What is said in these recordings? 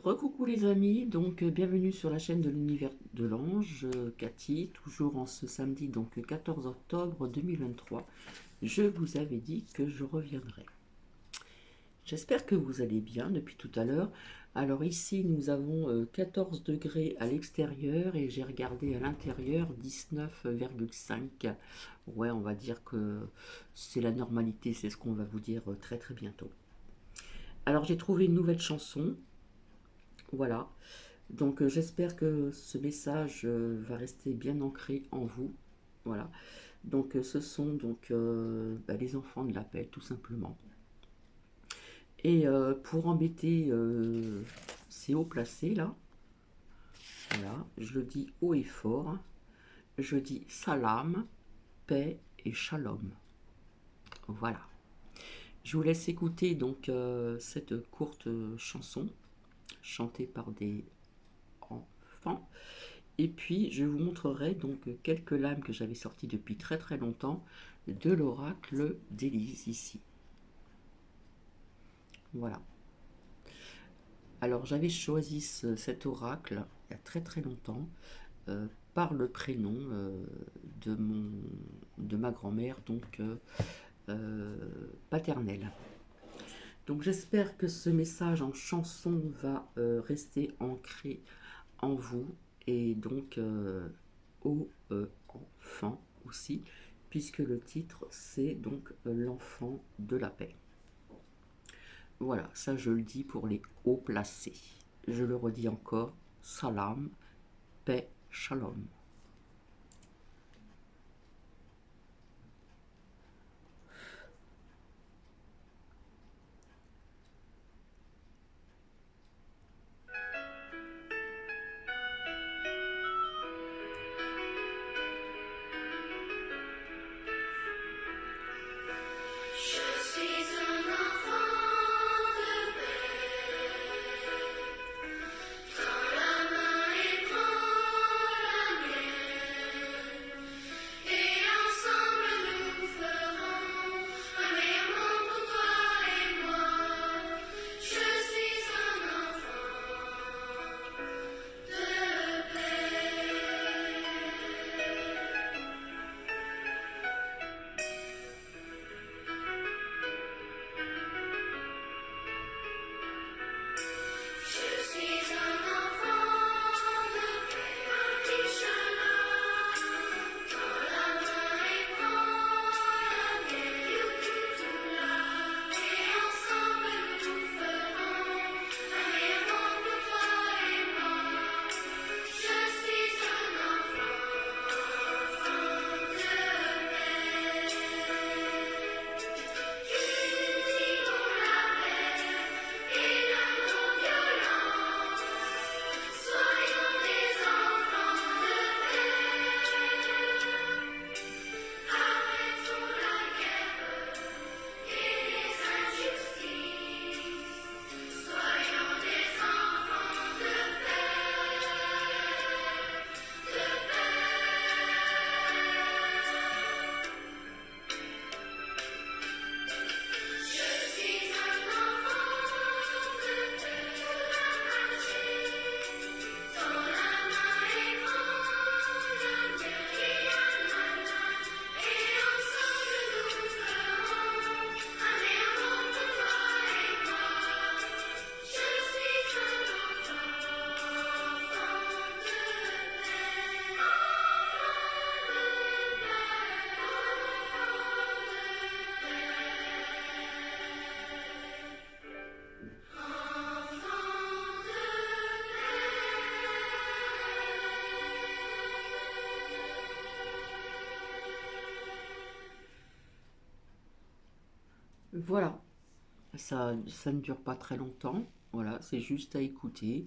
Recoucou les amis, donc bienvenue sur la chaîne de l'univers de l'ange, Cathy, toujours en ce samedi, donc 14 octobre 2023. Je vous avais dit que je reviendrai. J'espère que vous allez bien depuis tout à l'heure. Alors ici nous avons 14 degrés à l'extérieur et j'ai regardé à l'intérieur 19,5. Ouais, on va dire que c'est la normalité, c'est ce qu'on va vous dire très très bientôt. Alors j'ai trouvé une nouvelle chanson, voilà. Donc j'espère que ce message va rester bien ancré en vous. Voilà. Donc ce sont donc les enfants de la paix, tout simplement. Et pour embêter ces hauts placés là, voilà, je le dis haut et fort. Je dis salam, paix et shalom. Voilà. Je vous laisse écouter donc cette courte chanson chantée par des enfants. Et puis, je vous montrerai donc quelques lames que j'avais sorties depuis très très longtemps de l'oracle d'Élise ici. Voilà. Alors, j'avais choisi cet oracle il y a très très longtemps par le prénom de ma grand-mère, donc paternelle. Donc, j'espère que ce message en chanson va rester ancré en vous et donc aux enfants aussi, puisque le titre c'est donc l'enfant de la paix. Voilà, ça je le dis pour les hauts placés. Je le redis encore, salam, paix, shalom. Je suis un enfant de paix, prends la main et prends la mienne, et ensemble nous ferons un meilleur monde pour toi et moi. Je suis un enfant de paix. Je suis un enfant de paix, un petit chemin, prends la main et prends la mienne, et ensemble nous ferons un meilleur monde pour toi et moi. Je suis un enfant de paix. Cultivons la paix et la non-violence. Soyons des enfants de paix. Arrêtons la guerre et les injustices. Soyons des enfants de paix, de paix. Je suis un enfant de paix, dans la main et prends la mienne, et ensemble nous ferons un meilleur monde pour toi et moi. Je suis un enfant de paix, enfant de Voilà, ça ne dure pas très longtemps, voilà, c'est juste à écouter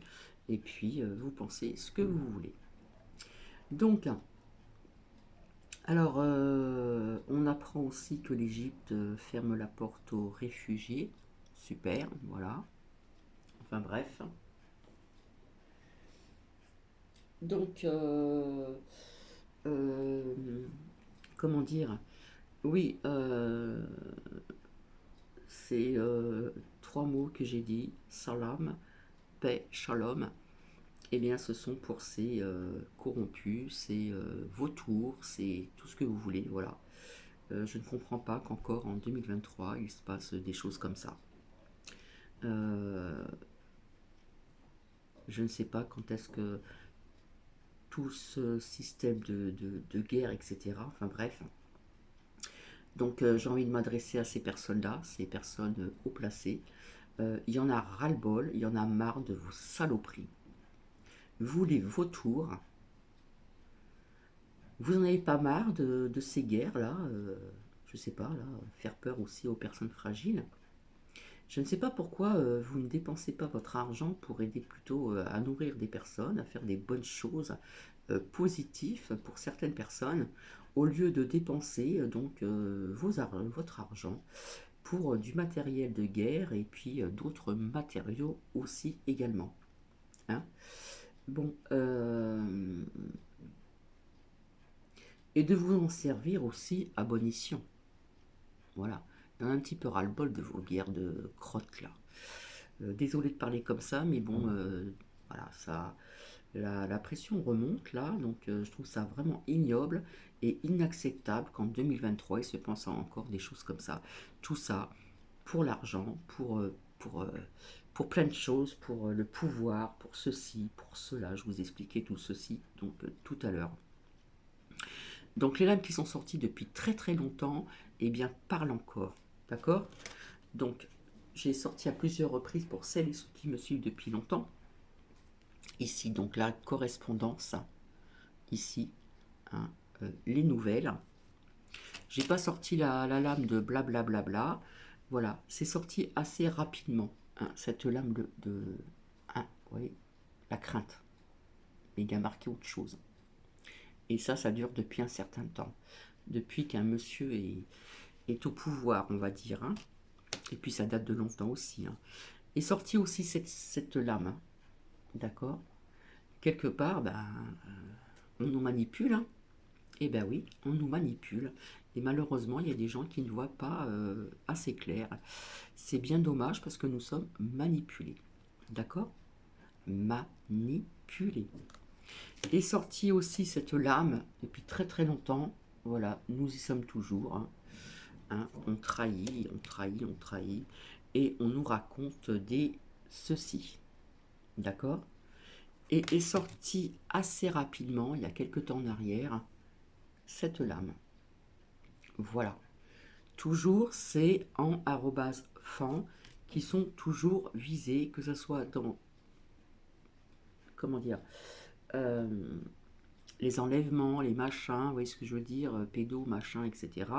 et puis vous pensez ce que vous voulez. Donc, alors, on apprend aussi que l'Égypte ferme la porte aux réfugiés. Super, voilà. Enfin bref. Donc, euh, comment dire? Oui, c'est trois mots que j'ai dit. Salam, paix, shalom, eh bien ce sont pour ces corrompus, ces vautours, c'est tout ce que vous voulez, voilà. Je ne comprends pas qu'encore en 2023, il se passe des choses comme ça. Je ne sais pas quand est-ce que tout ce système de guerre, etc. Enfin bref. Donc j'ai envie de m'adresser à ces personnes-là, ces personnes haut placées. Il y en a ras-le-bol, il y en a marre de vos saloperies. Vous les vautours, vous en avez pas marre de ces guerres-là, je sais pas, là, faire peur aussi aux personnes fragiles. Je ne sais pas pourquoi vous ne dépensez pas votre argent pour aider plutôt à nourrir des personnes, à faire des bonnes choses positives pour certaines personnes, au lieu de dépenser votre argent pour du matériel de guerre et puis d'autres matériaux aussi également. Hein. Bon, et de vous en servir aussi à bon escient. Voilà. Il y en a un petit peu ras-le-bol de vos guerres de crottes là. Désolé de parler comme ça, mais bon, voilà, ça, la pression remonte là, donc je trouve ça vraiment ignoble et inacceptable qu'en 2023 il se pense à encore des choses comme ça. Tout ça pour l'argent, pour plein de choses, pour le pouvoir, pour ceci, pour cela. Je vous expliquais tout ceci donc tout à l'heure. Donc les lames qui sont sorties depuis très très longtemps, eh bien parlent encore, d'accord? Donc j'ai sorti à plusieurs reprises pour celles et ceux qui me suivent depuis longtemps. Ici donc la correspondance, ici hein, les nouvelles. J'ai pas sorti la lame de blablabla. Bla bla bla. Voilà, c'est sorti assez rapidement. Hein, cette lame hein, vous voyez, la crainte. Mais il y a marqué autre chose. Et ça dure depuis un certain temps. Depuis qu'un monsieur est au pouvoir, on va dire. Hein. Et puis ça date de longtemps aussi. Hein. Est sortie aussi cette lame. Hein. D'accord? Quelque part, ben, on nous manipule. Hein. Eh ben oui, on nous manipule. Et malheureusement, il y a des gens qui ne voient pas assez clair. C'est bien dommage parce que nous sommes manipulés. D'accord? Manipulés. Est sortie aussi cette lame depuis très très longtemps. Voilà, nous y sommes toujours. Hein. Hein, on trahit, on trahit, on trahit. Et on nous raconte des ceci. D'accord? Et est sortie assez rapidement, il y a quelques temps en arrière, cette lame. Voilà. Toujours, c'est en @fan qui sont toujours visés, que ce soit dans, comment dire, les enlèvements, les machins, vous voyez ce que je veux dire, pédos, machin, etc.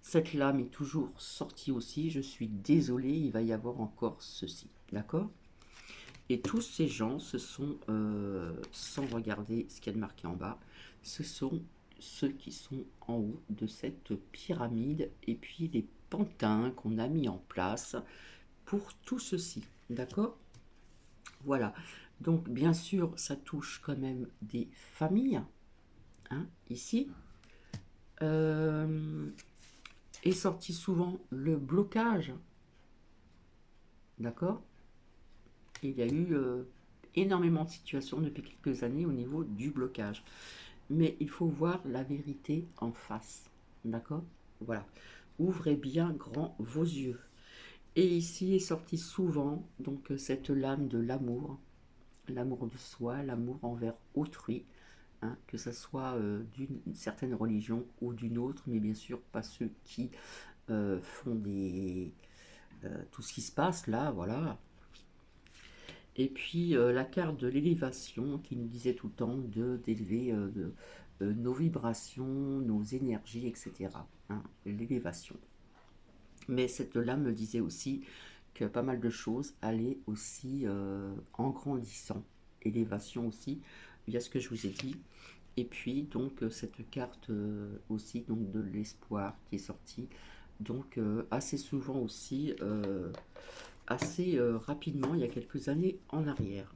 Cette lame est toujours sortie aussi, je suis désolée, il va y avoir encore ceci, d'accord? Et tous ces gens, ce sont, sans regarder ce qu'il y a de marqué en bas, ce sont ceux qui sont en haut de cette pyramide et puis les pantins qu'on a mis en place pour tout ceci, d'accord? Voilà, donc bien sûr, ça touche quand même des familles, hein, ici. Est sorti souvent le blocage, d'accord? Il y a eu énormément de situations depuis quelques années au niveau du blocage. Mais il faut voir la vérité en face, d'accord? Voilà. Ouvrez bien grand vos yeux. Et ici est sorti souvent donc cette lame de l'amour de soi, l'amour envers autrui, hein, que ce soit d'une certaine religion ou d'une autre, mais bien sûr pas ceux qui font tout ce qui se passe là, voilà. Et puis la carte de l'élévation qui nous disait tout le temps d'élever nos vibrations, nos énergies, etc. Hein, l'élévation. Mais cette lame me disait aussi que pas mal de choses allaient aussi en grandissant. Élévation aussi, il y a ce que je vous ai dit. Et puis donc cette carte aussi donc de l'espoir qui est sortie. Donc assez souvent aussi, assez rapidement, il y a quelques années en arrière.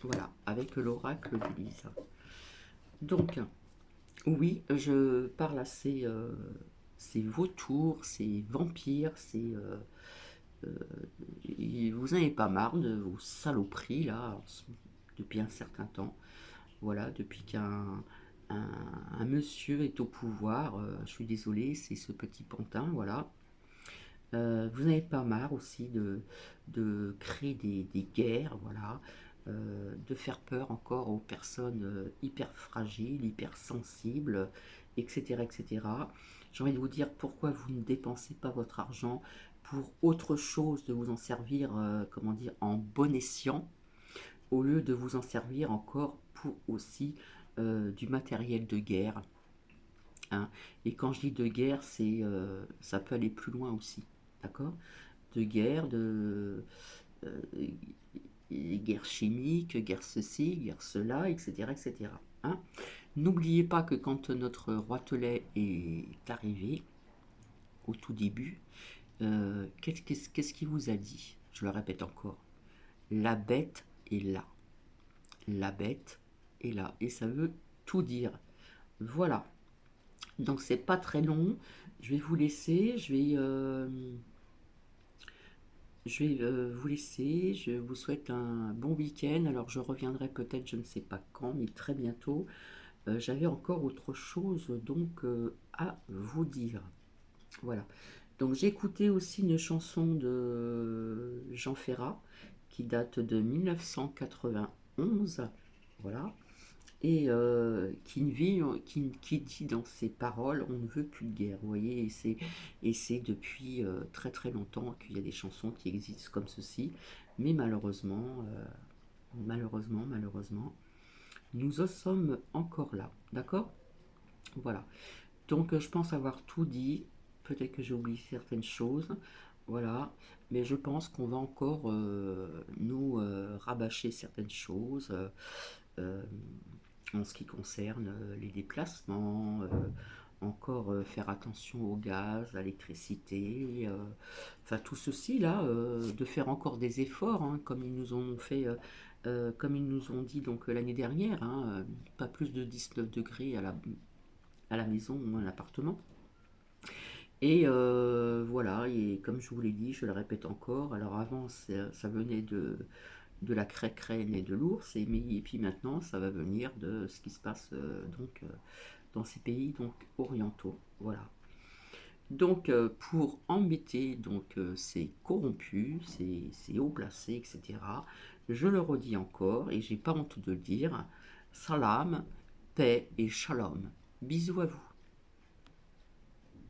Voilà, avec l'oracle d'Élise. Donc, oui, je parle à ces vautours, ces vampires, ces vous n'avez pas marre de vos saloperies là depuis un certain temps. Voilà, depuis un monsieur est au pouvoir, je suis désolé, c'est ce petit pantin, voilà. Vous n'avez pas marre aussi de créer des guerres, voilà, de faire peur encore aux personnes hyper fragiles, hyper sensibles, etc., etc. J'ai envie de vous dire pourquoi vous ne dépensez pas votre argent pour autre chose, de vous en servir, comment dire, en bon escient, au lieu de vous en servir encore pour aussi du matériel de guerre, hein. Et quand je dis de guerre, ça peut aller plus loin aussi, d'accord? De guerre, euh, guerre chimique, guerre ceci, guerre cela, etc., etc., hein. N'oubliez pas que quand notre roitelet est arrivé, au tout début, qu'est-ce qu'il vous a dit? Je le répète encore, la bête est là. La bête est là. Et ça veut tout dire. Voilà. Donc c'est pas très long. Je vais vous laisser. Je vais vous laisser. Je vous souhaite un bon week-end. Alors je reviendrai peut-être, je ne sais pas quand, mais très bientôt. J'avais encore autre chose donc à vous dire. Voilà. Donc j'ai écouté aussi une chanson de Jean Ferrat qui date de 1991. Voilà. Et qui dit dans ses paroles, on ne veut plus de guerre, vous voyez, et c'est depuis très très longtemps qu'il y a des chansons qui existent comme ceci, mais malheureusement, nous en sommes encore là, d'accord? Voilà, donc je pense avoir tout dit, peut-être que j'ai oublié certaines choses, voilà, mais je pense qu'on va encore nous rabâcher certaines choses. Euh, En ce qui concerne les déplacements, encore faire attention au gaz, à l'électricité, enfin tout ceci là, de faire encore des efforts, hein, comme ils nous ont fait, comme ils nous ont dit donc l'année dernière, hein, pas plus de 19 degrés à la maison ou à l'appartement. Et voilà, et comme je vous l'ai dit, je le répète encore, alors avant ça venait de la craie-craine et de l'ours, et puis maintenant ça va venir de ce qui se passe donc dans ces pays donc orientaux. Voilà. Donc pour embêter donc ces corrompus, ces hauts placés, etc., je le redis encore et j'ai pas honte de le dire, salam, paix et shalom. Bisous à vous.